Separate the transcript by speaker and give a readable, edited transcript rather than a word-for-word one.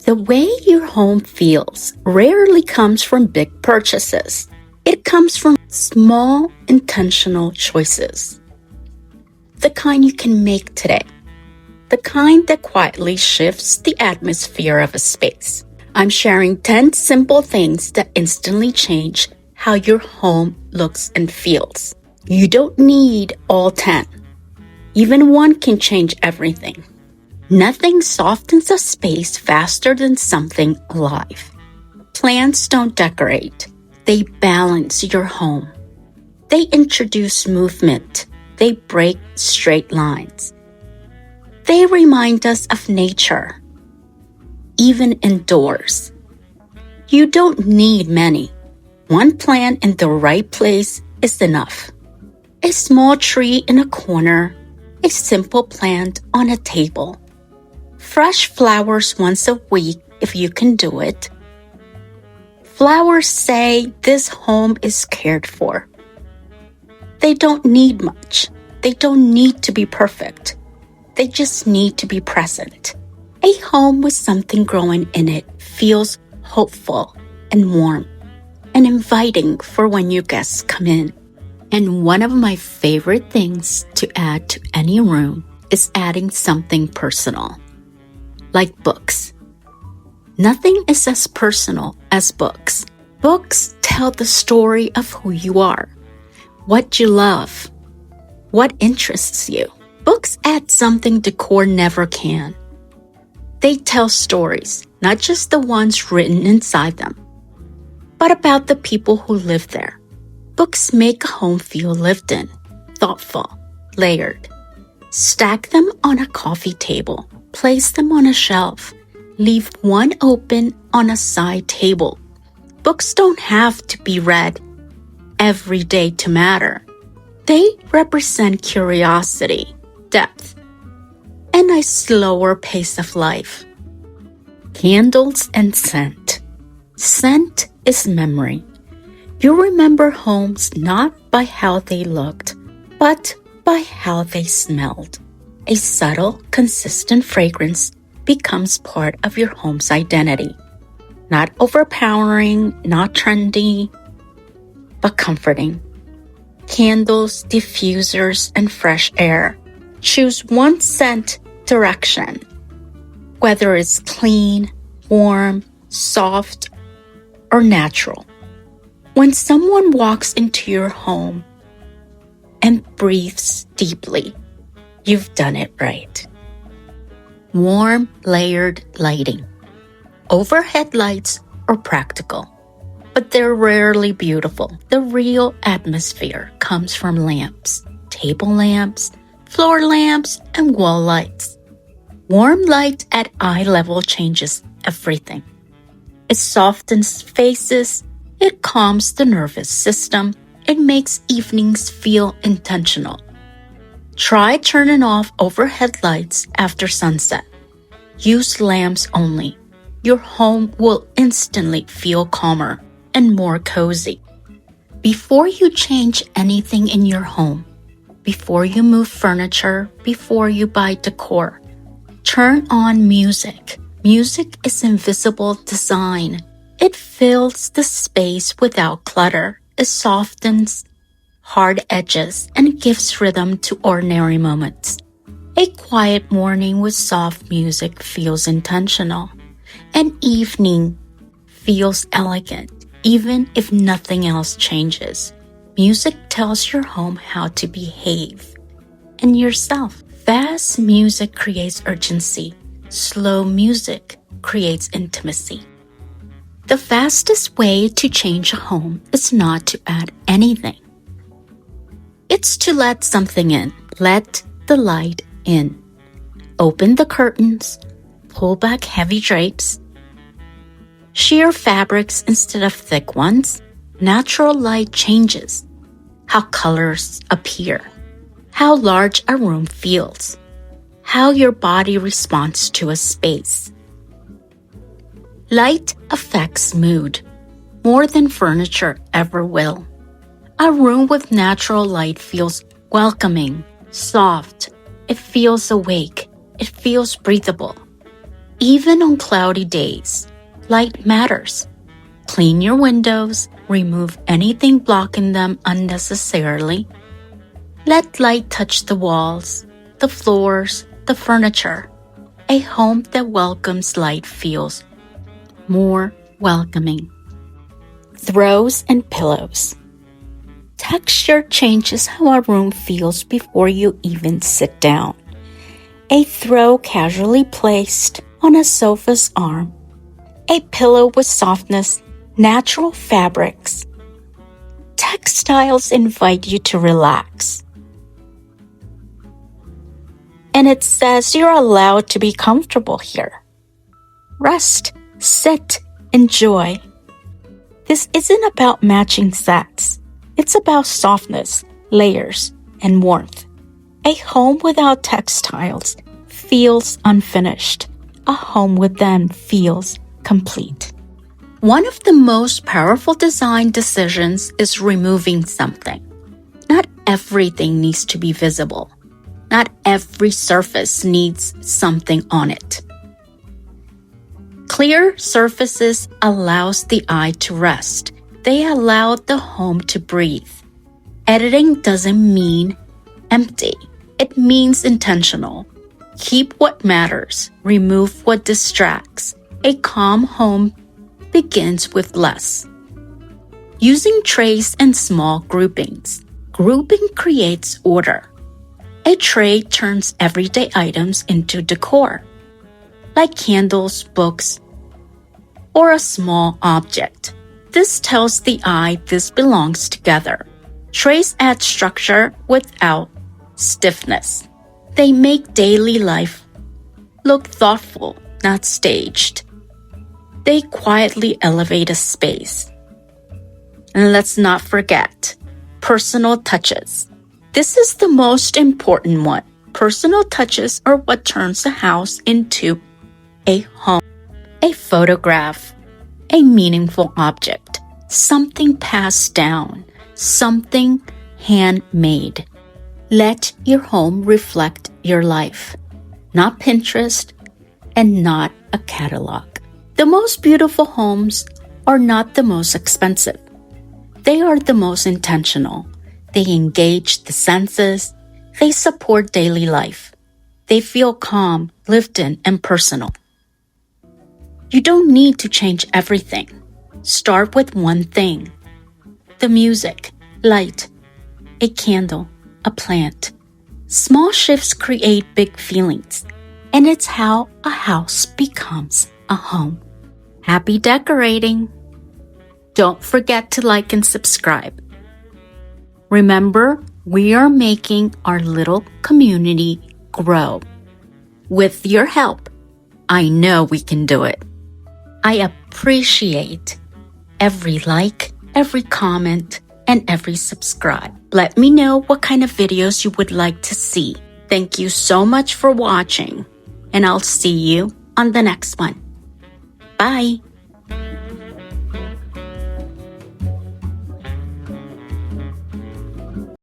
Speaker 1: The way your home feels rarely comes from big purchases. It comes from small, intentional choices. The kind you can make today. The kind that quietly shifts the atmosphere of a space. I'm sharing 10 simple things that instantly change how your home looks and feels. You don't need all 10. Even one can change everything. Nothing softens a space faster than something alive. Plants don't decorate. They balance your home. They introduce movement. They break straight lines. They remind us of nature, even indoors. You don't need many. One plant in the right place is enough. A small tree in a corner, a simple plant on a table. Fresh flowers once a week if you can do it. Flowers say this home is cared for. They don't need much. They don't need to be perfect. They just need to be present. A home with something growing in it feels hopeful and warm and inviting for when your guests come in. And one of my favorite things to add to any room is adding something personal. Like books. Nothing is as personal as books. Books tell the story of who you are, what you love, what interests you. Books add something decor never can. They tell stories, not just the ones written inside them, but about the people who live there. Books make a home feel lived in, thoughtful, layered. Stack them on a coffee table. Place them on a shelf. Leave one open on a side table. Books don't have to be read every day to matter. They represent curiosity, depth, and a slower pace of life. Candles and scent. Scent is memory. You remember homes not by how they looked, but by how they smelled. A subtle, consistent fragrance becomes part of your home's identity. Not overpowering, not trendy, but comforting. Candles, diffusers, and fresh air. Choose one scent direction, whether it's clean, warm, soft, or natural. When someone walks into your home and breathes deeply, you've done it right. Warm, layered lighting. Overhead lights are practical, but they're rarely beautiful. The real atmosphere comes from lamps, table lamps, floor lamps, and wall lights. Warm light at eye level changes everything. It softens faces, it calms the nervous system, it makes evenings feel intentional. Try turning off overhead lights after sunset. Use lamps only. Your home will instantly feel calmer and more cozy. Before you change anything in your home, before you move furniture, before you buy decor, turn on music. Music is invisible design. It fills the space without clutter. It softens hard edges and gives rhythm to ordinary moments. A quiet morning with soft music feels intentional. An evening feels elegant, even if nothing else changes. Music tells your home how to behave and yourself. Fast music creates urgency. Slow music creates intimacy. The fastest way to change a home is not to add anything. It's to let something in. Let the light in. Open the curtains. Pull back heavy drapes. Sheer fabrics instead of thick ones. Natural light changes how colors appear, how large a room feels, how your body responds to a space. Light affects mood more than furniture ever will. A room with natural light feels welcoming, soft. It feels awake. It feels breathable. Even on cloudy days, light matters. Clean your windows, remove anything blocking them unnecessarily. Let light touch the walls, the floors, the furniture. A home that welcomes light feels more welcoming. Throws and pillows. Texture changes how a room feels before you even sit down. A throw casually placed on a sofa's arm. A pillow with softness, natural fabrics. Textiles invite you to relax. And it says you're allowed to be comfortable here. Rest, sit, enjoy. This isn't about matching sets. It's about softness, layers, and warmth. A home without textiles feels unfinished. A home with them feels complete. One of the most powerful design decisions is removing something. Not everything needs to be visible. Not every surface needs something on it. Clear surfaces allows the eye to rest. They allow the home to breathe. Editing doesn't mean empty. It means intentional. Keep what matters. Remove what distracts. A calm home begins with less. Using trays and small groupings. Grouping creates order. A tray turns everyday items into decor, like candles, books, or a small object. This tells the eye this belongs together. Trays add structure without stiffness. They make daily life look thoughtful, not staged. They quietly elevate a space. And let's not forget, personal touches. This is the most important one. Personal touches are what turns a house into a home, a photograph, a meaningful object, something passed down, something handmade. Let your home reflect your life, not Pinterest and not a catalog. The most beautiful homes are not the most expensive. They are the most intentional. They engage the senses. They support daily life. They feel calm, lived in, and personal. You don't need to change everything. Start with one thing. The music, light, a candle, a plant. Small shifts create big feelings, and it's how a house becomes a home. Happy decorating! Don't forget to like and subscribe. Remember, we are making our little community grow. With your help, I know we can do it. I appreciate every like, every comment, and every subscribe. Let me know what kind of videos you would like to see. Thank you so much for watching, and I'll see you on the next one. Bye!